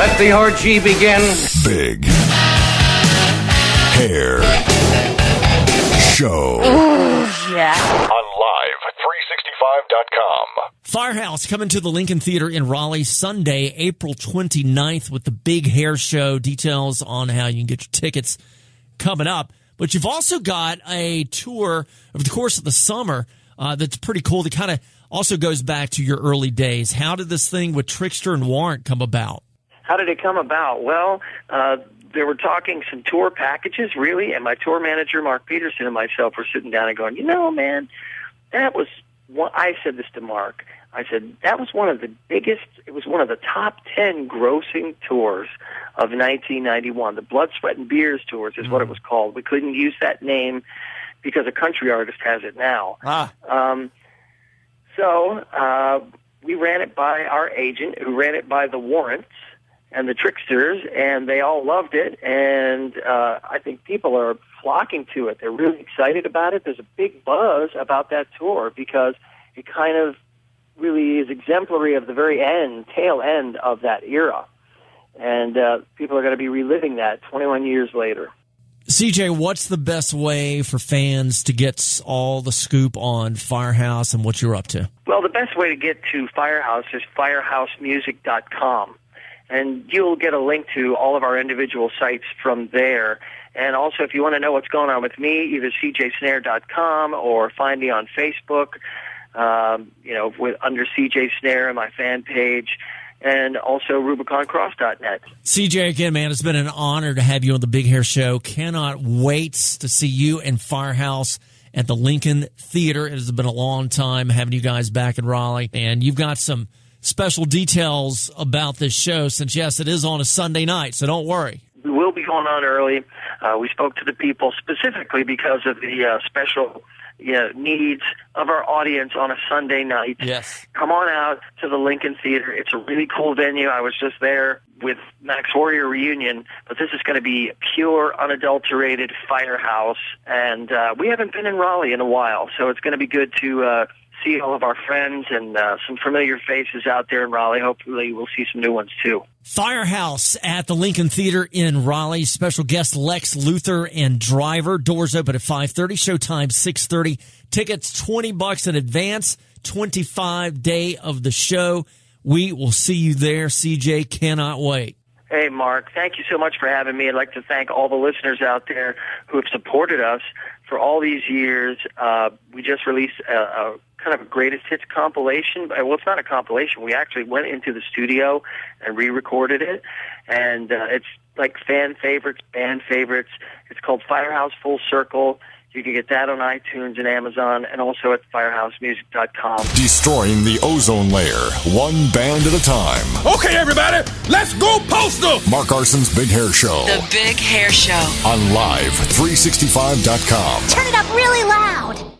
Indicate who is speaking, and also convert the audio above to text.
Speaker 1: Let the orgy begin.
Speaker 2: Big Hair Show.
Speaker 3: Yeah.
Speaker 2: On Live365.com.
Speaker 4: Firehouse coming to the Lincoln Theater in Raleigh Sunday, April 29th with the Big Hair Show. Details on how you can get your tickets coming up. But you've also got a tour over the course of the summer that's pretty cool. That kind of also goes back to your early days. How did this thing with Trixter and Warrant come about?
Speaker 5: How did it come about? Well, they were talking some tour packages, really, and my tour manager, Mark Peterson, and myself were sitting down and going, man, that was one. I said this to Mark. I said, that was one of the biggest, it was one of the top 10 grossing tours of 1991. The Blood, Sweat, and Beers tours is what it was called. We couldn't use that name because a country artist has it now. So we ran it by our agent, who ran it by the Warrants and the Trixters, and they all loved it, and I think people are flocking to it. They're really excited about it. There's a big buzz about that tour because it kind of really is exemplary of the very tail end of that era, and people are going to be reliving that 21 years later.
Speaker 4: CJ, what's the best way for fans to get all the scoop on Firehouse and what you're up to?
Speaker 5: Well, the best way to get to Firehouse is firehousemusic.com. And you'll get a link to all of our individual sites from there. And also, if you want to know what's going on with me, either cjsnare.com or find me on Facebook, under CJ Snare and my fan page, and also rubiconcross.net.
Speaker 4: CJ, again, man, it's been an honor to have you on the Big Hair Show. Cannot wait to see you and Firehouse at the Lincoln Theater. It has been a long time having you guys back in Raleigh, and you've got some special details about this show since, yes, it is on a Sunday night, so don't worry.
Speaker 5: We will be going on early. We spoke to the people specifically because of the special needs of our audience on a Sunday night.
Speaker 4: Yes.
Speaker 5: Come on out to the Lincoln Theater. It's a really cool venue. I was just there with Max Warrior Reunion, but this is going to be pure, unadulterated Firehouse, and we haven't been in Raleigh in a while, so it's going to be good to see all of our friends and some familiar faces out there in Raleigh. Hopefully we'll see some new ones too.
Speaker 4: Firehouse at the Lincoln Theater in Raleigh. Special guest Lex Luthor and Driver. Doors open at 5:30. Showtime 6:30. Tickets $20 in advance. 25 day of the show. We will see you there. CJ, cannot wait.
Speaker 5: Hey, Mark, thank you so much for having me. I'd like to thank all the listeners out there who have supported us for all these years. We just released a kind of a greatest hits compilation. Well, it's not a compilation. We actually went into the studio and re-recorded it, and it's like fan favorites, band favorites. It's called Firehouse Full Circle. You can get that on iTunes and Amazon, and also at firehousemusic.com. Destroying the ozone layer, one band at a time.
Speaker 6: Okay, everybody, let's go postal!
Speaker 2: Mark Arsen's Big Hair Show.
Speaker 3: The Big Hair Show.
Speaker 2: On Live365.com.
Speaker 7: Turn it up really loud.